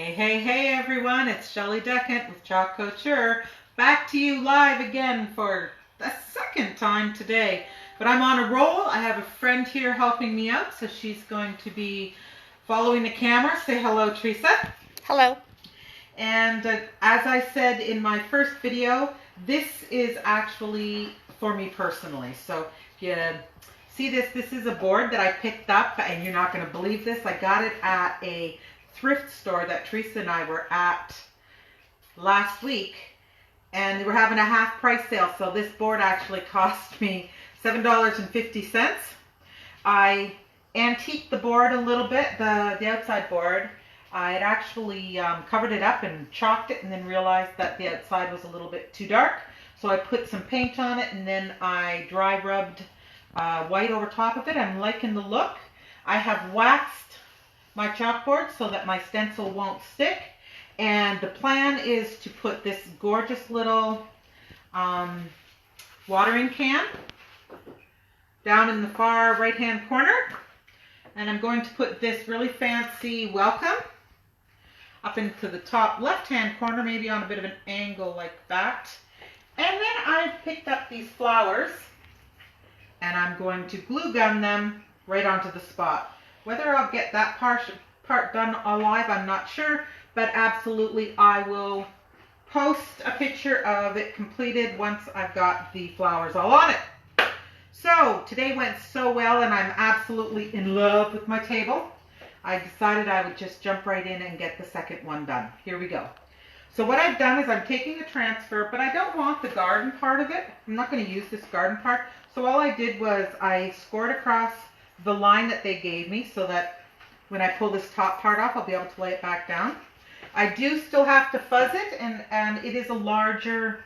Hey everyone, it's Shelley Decant with Chalk Couture, back to you live again for the second time today. But I'm on a roll. I have a friend here helping me out, so she's going to be following the camera. Say hello, Teresa. Hello. And as I said in my first video, this is actually for me personally. So if you see this is a board that I picked up, and you're not going to believe this. I got it at a thrift store that Teresa and I were at last week, and they were having a half price sale. So this board actually cost me $7.50. I antiqued the board a little bit, the outside board. I had actually covered it up and chalked it, and then realized that the outside was a little bit too dark. So I put some paint on it, and then I dry rubbed white over top of it. I'm liking the look. I have waxed my chalkboard so that my stencil won't stick, and the plan is to put this gorgeous little watering can down in the far right hand corner, and I'm going to put this really fancy welcome up into the top left hand corner, maybe on a bit of an angle like that. And then I've picked up these flowers, and I'm going to glue gun them right onto the spot. Whether I'll get that part done alive, I'm not sure, but absolutely I will post a picture of it completed once I've got the flowers all on it. So today went so well, and I'm absolutely in love with my table. I decided I would just jump right in and get the second one done. Here we go. So what I've done is I'm taking the transfer, but I don't want the garden part of it. I'm not going to use this garden part. So all I did was I scored across the line that they gave me, so that when I pull this top part off, I'll be able to lay it back down. I do still have to fuzz it, and it is a larger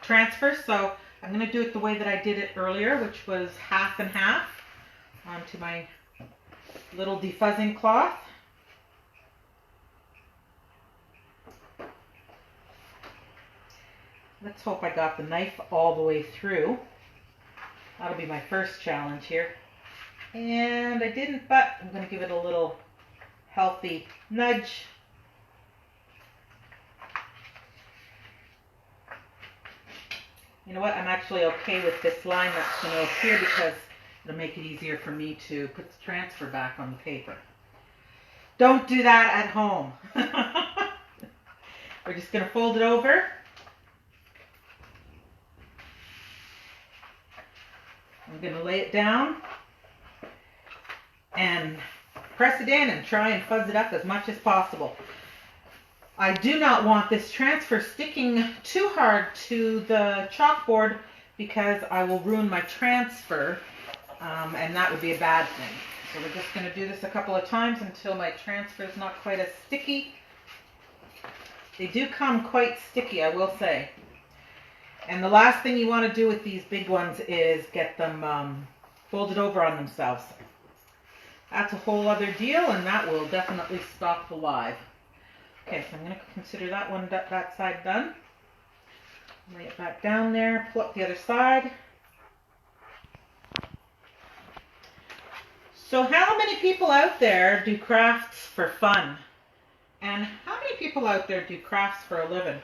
transfer, so I'm going to do it the way that I did it earlier, which was half and half onto my little defuzzing cloth. Let's hope I got the knife all the way through. That'll be my first challenge here. And I didn't, but I'm going to give it a little healthy nudge. You know what? I'm actually okay with this line that's going to appear, because it'll make it easier for me to put the transfer back on the paper. Don't do that at home. We're just going to fold it over. I'm going to lay it down and press it in and try and fuzz it up as much as possible. I do not want this transfer sticking too hard to the chalkboard, because I will ruin my transfer, and that would be a bad thing. So we're just going to do this a couple of times until my transfer is not quite as sticky. They do come quite sticky, I will say. And the last thing you want to do with these big ones is get them folded over on themselves. That's a whole other deal, and that will definitely stop the live. Okay, so I'm going to consider that one, that side done. Lay it back down there, pull up the other side. So how many people out there do crafts for fun? And how many people out there do crafts for a living?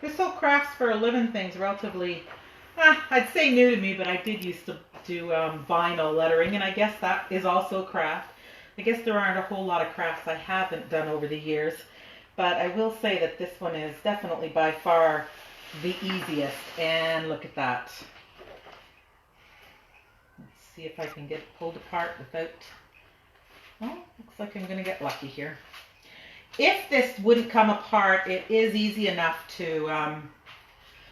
This whole crafts for a living thing's relatively, I'd say new to me, but I did used to do vinyl lettering, and I guess that is also a craft. I guess there aren't a whole lot of crafts I haven't done over the years, but I will say that this one is definitely by far the easiest. And look at that. Let's see if I can get it pulled apart without, well, looks like I'm going to get lucky here. If this wouldn't come apart, it is easy enough to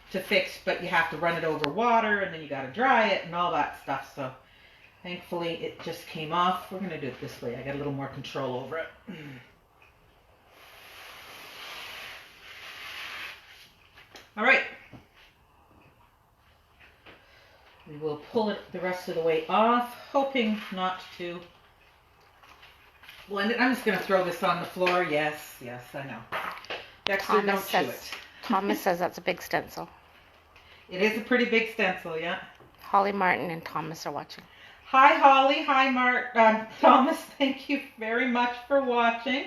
fix, but you have to run it over water, and then you got to dry it and all that stuff. So thankfully it just came off. We're going to do it this way. I got a little more control over it. All right. We will pull it the rest of the way off, hoping not to blend it. I'm just going to throw this on the floor. Yes, I know. Dexter, don't chew it. Thomas says that's a big stencil. It is a pretty big stencil, yeah. Holly Martin and Thomas are watching. Hi, Holly. Hi, Mark. Thomas, thank you very much for watching.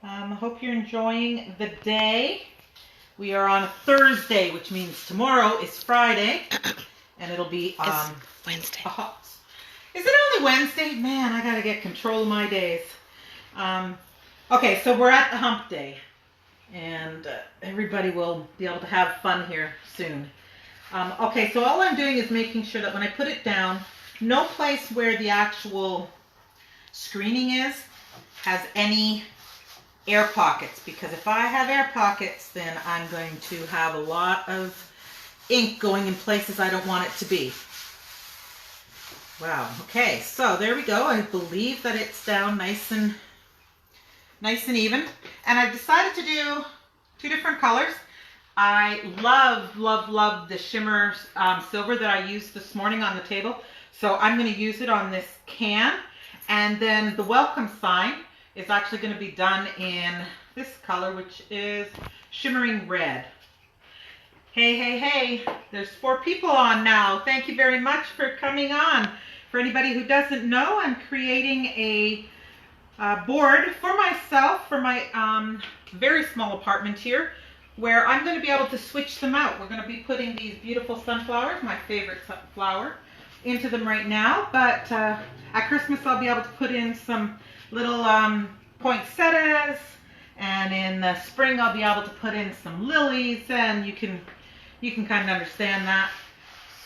I hope you're enjoying the day. We are on a Thursday, which means tomorrow is Friday, and it'll be it's Wednesday. Is it only Wednesday? Man, I gotta get control of my days. Okay, so we're at the hump day, and everybody will be able to have fun here soon. Okay, so all I'm doing is making sure that when I put it down, no place where the actual screening is has any air pockets, because if I have air pockets, then I'm going to have a lot of ink going in places I don't want it to be. Wow. Okay, so there we go. I believe that it's down nice and even. And I've decided to do 2 different colors. I love the shimmer silver that I used this morning on the table. So I'm going to use it on this can. And then the welcome sign is actually going to be done in this color, which is shimmering red. Hey, there's 4 people on now. Thank you very much for coming on. For anybody who doesn't know, I'm creating a board for myself, for my very small apartment here, where I'm going to be able to switch them out. We're going to be putting these beautiful sunflowers, my favorite flower, into them right now. But at Christmas, I'll be able to put in some little poinsettias, and in the spring, I'll be able to put in some lilies, and you can kind of understand that.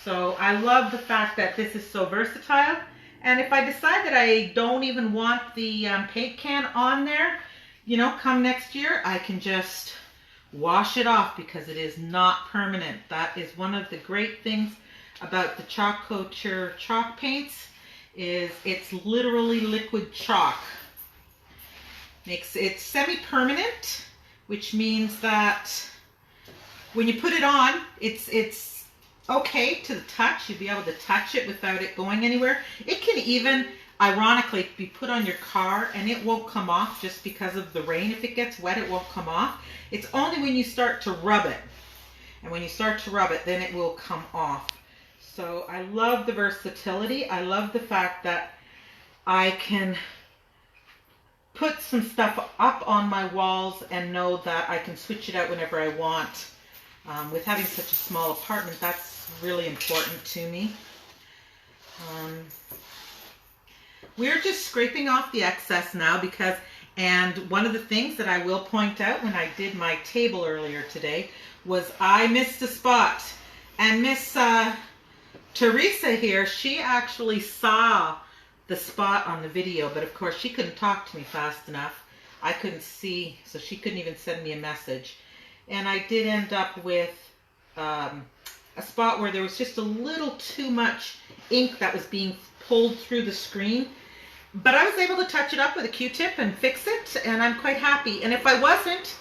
So I love the fact that this is so versatile. And if I decide that I don't even want the paint can on there, you know, come next year, I can just wash it off because it is not permanent. That is one of the great things about the Chalk Culture chalk paints, is it's literally liquid chalk. Makes it semi-permanent, which means that when you put it on, it's okay to the touch. You'll be able to touch it without it going anywhere. It can even, ironically, be put on your car and it won't come off just because of the rain. If it gets wet, it won't come off. It's only when you start to rub it. And when you start to rub it, then it will come off. So I love the versatility. I love the fact that I can put some stuff up on my walls and know that I can switch it out whenever I want. With having such a small apartment, that's really important to me. We're just scraping off the excess now because, and one of the things that I will point out when I did my table earlier today was I missed a spot. And Miss Teresa here, she actually saw the spot on the video, but of course she couldn't talk to me fast enough. I couldn't see, so she couldn't even send me a message. And I did end up with a spot where there was just a little too much ink that was being pulled through the screen. But I was able to touch it up with a Q-tip and fix it, and I'm quite happy. And if I wasn't,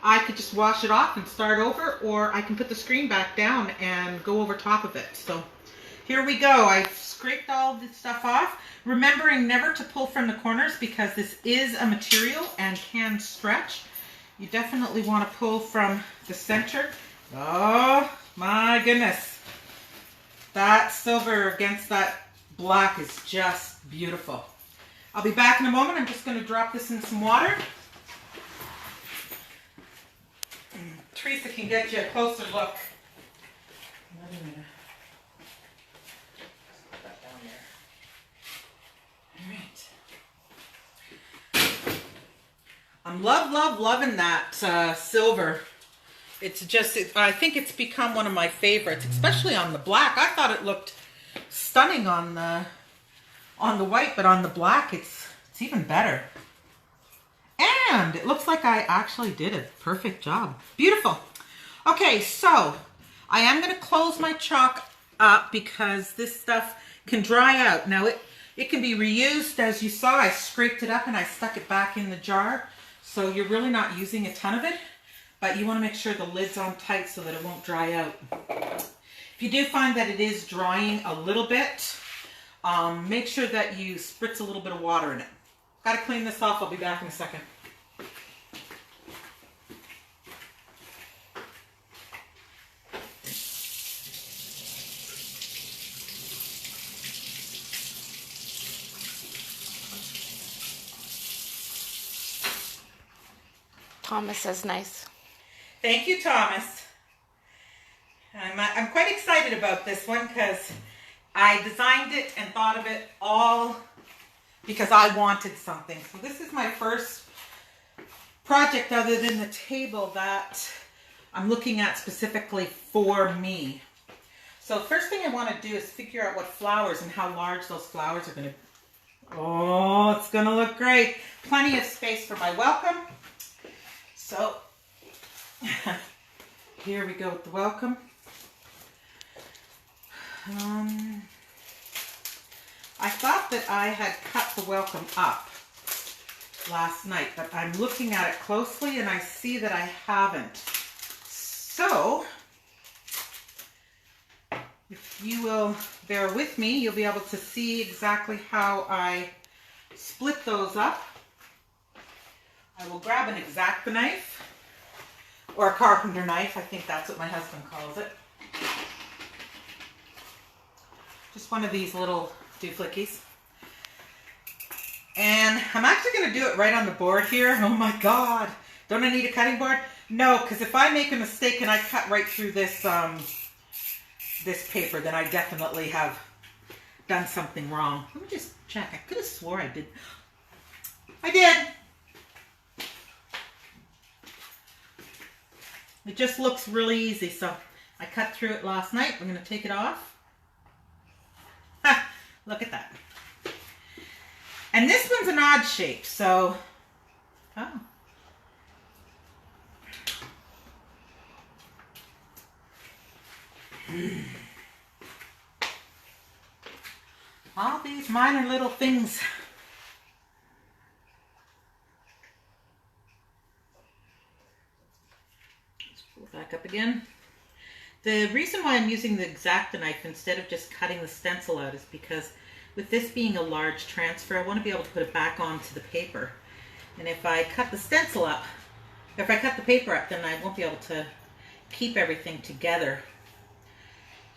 I could just wash it off and start over, or I can put the screen back down and go over top of it. So here we go. I scraped all this stuff off, remembering never to pull from the corners because this is a material and can stretch. You definitely want to pull from the center. Oh my goodness. That silver against that black is just beautiful. I'll be back in a moment. I'm just going to drop this in some water. Teresa can get you a closer look. I'm loving that silver. It's just, I think it's become one of my favorites, especially on the black. I thought it looked stunning on the white, but on the black, it's even better. And it looks like I actually did a perfect job. Beautiful. Okay, so I am going to close my chalk up because this stuff can dry out. Now it can be reused. As you saw, I scraped it up and I stuck it back in the jar. So you're really not using a ton of it, but you want to make sure the lid's on tight so that it won't dry out. If you do find that it is drying a little bit, make sure that you spritz a little bit of water in it. Got to clean this off. I'll be back in a second. Thomas says nice. Thank you, Thomas. I'm quite excited about this one because I designed it and thought of it all because I wanted something. So this is my first project other than the table that I'm looking at specifically for me. So first thing I want to do is figure out what flowers and how large those flowers are going to be. Oh, it's going to look great. Plenty of space for my welcome. So here we go with the welcome. I thought that I had cut the welcome up last night, but I'm looking at it closely and I see that I haven't. So if you will bear with me, you'll be able to see exactly how I split those up. I will grab an X-Acto knife, or a carpenter knife, I think that's what my husband calls it. Just one of these little dooflickies. And I'm actually going to do it right on the board here. Oh my God. Don't I need a cutting board? No, because if I make a mistake and I cut right through this this paper, then I definitely have done something wrong. Let me just check. I could have swore I did. I did. It just looks really easy. So I cut through it last night. I'm going to take it off. Ha, look at that. And this one's an odd shape. So, oh. All these minor little things. Let's pull it back up again. The reason why I'm using the X-Acto knife instead of just cutting the stencil out is because with this being a large transfer, I want to be able to put it back onto the paper. And if I cut the stencil up, if I cut the paper up, then I won't be able to keep everything together.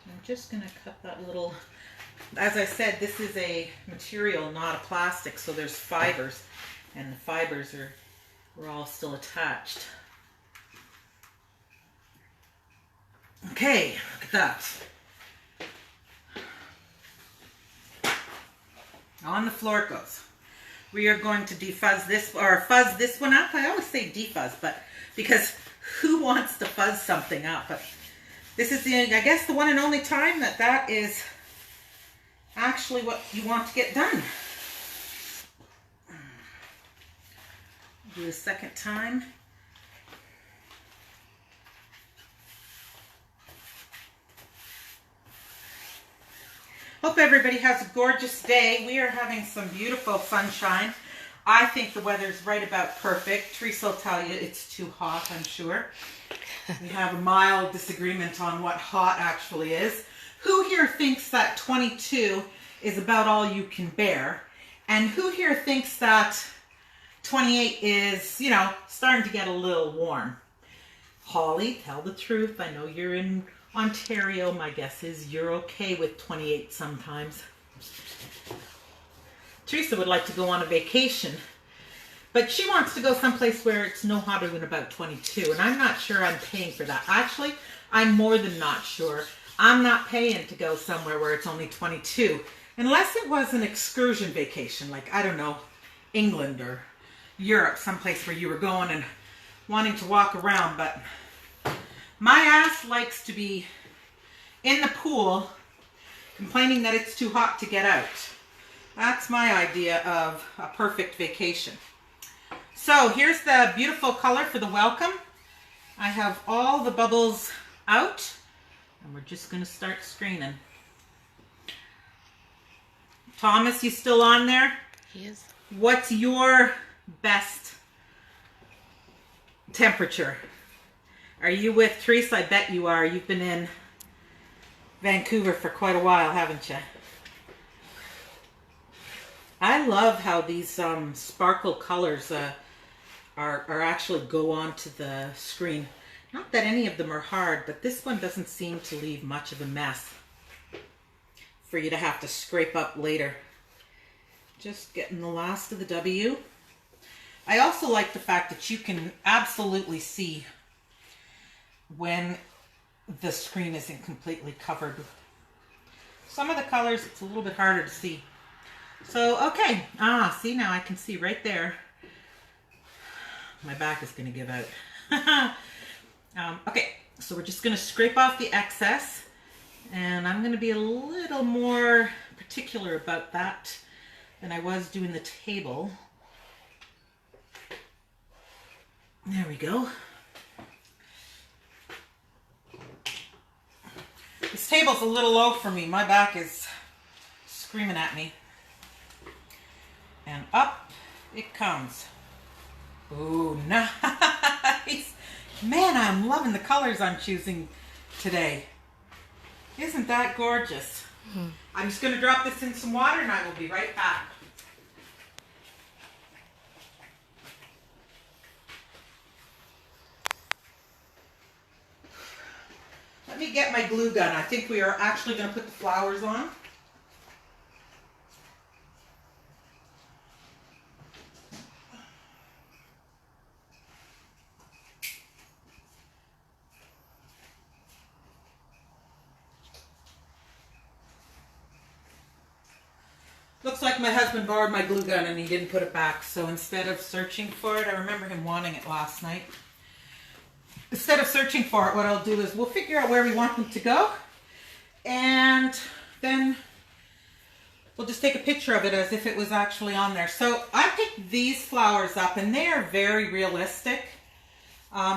So I'm just going to cut that little, as I said, this is a material, not a plastic, so there's fibers, and the fibers are all still attached. Okay, look at that. On the floor it goes. We are going to defuzz this, or fuzz this one up. I always say defuzz, but because who wants to fuzz something up? But this is the, I guess, the one and only time that that is actually what you want to get done. Do the second time. Hope everybody has a gorgeous day. We are having some beautiful sunshine. I think the weather's right about perfect. Teresa will tell you it's too hot, I'm sure. We have a mild disagreement on what hot actually is. Who here thinks that 22 is about all you can bear? And who here thinks that 28 is, you know, starting to get a little warm? Holly, tell the truth. I know you're in Ontario. My guess is you're okay with 28 sometimes. Teresa would like to go on a vacation, but she wants to go someplace where it's no hotter than about 22, and I'm not sure I'm paying for that. Actually, I'm more than not sure. I'm not paying to go somewhere where it's only 22, unless it was an excursion vacation, like, I don't know, England or Europe, someplace where you were going and wanting to walk around, but my ass likes to be in the pool complaining that it's too hot to get out. That's my idea of a perfect vacation. So here's the beautiful color for the welcome. I have all the bubbles out and we're just going to start screening. Thomas, you still on there? He is. What's your best temperature? Are you with Teresa? I bet you are. You've been in Vancouver for quite a while, haven't you? I love how these sparkle colors are actually go onto the screen. Not that any of them are hard, but this one doesn't seem to leave much of a mess for you to have to scrape up later. Just getting the last of the W. I also like the fact that you can absolutely see when the screen isn't completely covered. Some of the colors, it's a little bit harder to see. So, okay. See, now I can see right there. My back is going to give out. Okay, so we're just going to scrape off the excess. And I'm going to be a little more particular about that than I was doing the table. There we go. This table's a little low for me. My back is screaming at me. And up it comes. Ooh, nice. Man, I'm loving the colors I'm choosing today. Isn't that gorgeous? Mm-hmm. I'm just going to drop this in some water and I will be right back. Let me get my glue gun. I think we are actually going to put the flowers on. Looks like my husband borrowed my glue gun and he didn't put it back. So instead of searching for it, I remember him wanting it last night. Instead of searching for it, what I'll do is we'll figure out where we want them to go. And then we'll just take a picture of it as if it was actually on there. So I picked these flowers up and they are very realistic.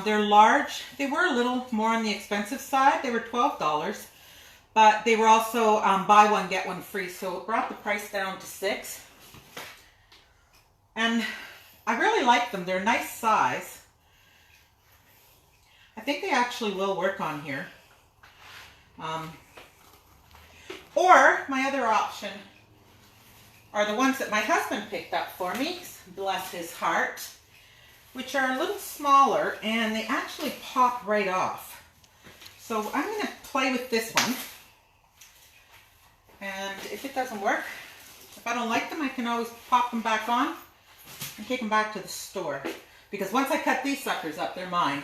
They're large. They were a little more on the expensive side. They were $12. But they were also buy one, get one free. So it brought the price down to $6. And I really like them. They're a nice size. I think they actually will work on here. Or my other option are the ones that my husband picked up for me, bless his heart, which are a little smaller and they actually pop right off. So I'm going to play with this one. And if it doesn't work, if I don't like them, I can always pop them back on and take them back to the store. Because once I cut these suckers up, they're mine.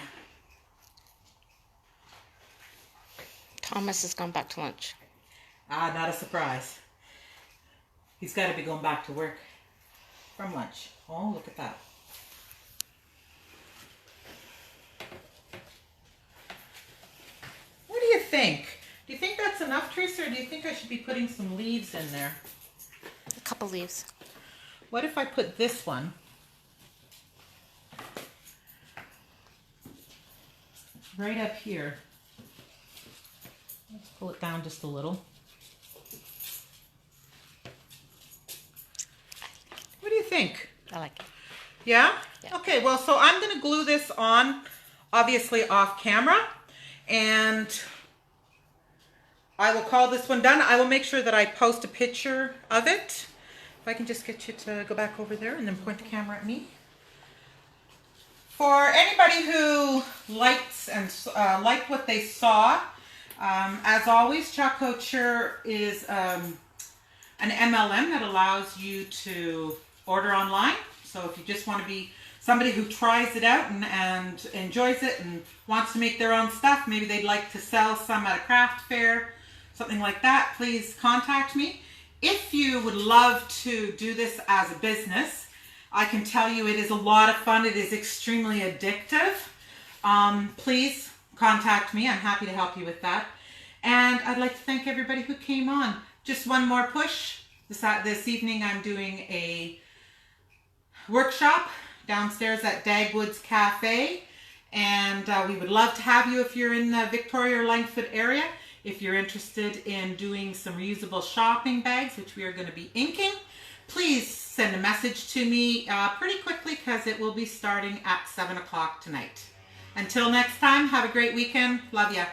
Thomas has gone back to lunch. Not a surprise. He's got to be going back to work from lunch. Oh, look at that. What do you think? Do you think that's enough, Teresa, or do you think I should be putting some leaves in there? A couple leaves. What if I put this one right up here? Let's pull it down just a little. What do you think? I like it. Yeah? Yeah. Okay, well, so I'm going to glue this on, obviously off camera, and I will call this one done. I will make sure that I post a picture of it. If I can just get you to go back over there and then point the camera at me. For anybody who likes and liked what they saw, as always, Chalkboard is an MLM that allows you to order online. So if you just want to be somebody who tries it out and enjoys it and wants to make their own stuff, maybe they'd like to sell some at a craft fair, something like that, please contact me. If you would love to do this as a business, I can tell you it is a lot of fun. It is extremely addictive. Please contact me. I'm happy to help you with that. And I'd like to thank everybody who came on. Just one more push. This evening I'm doing a workshop downstairs at Dagwood's Cafe. And we would love to have you if you're in the Victoria or Langford area. If you're interested in doing some reusable shopping bags, which we are going to be inking, please send a message to me pretty quickly because it will be starting at 7 o'clock tonight. Until next time, have a great weekend. Love ya.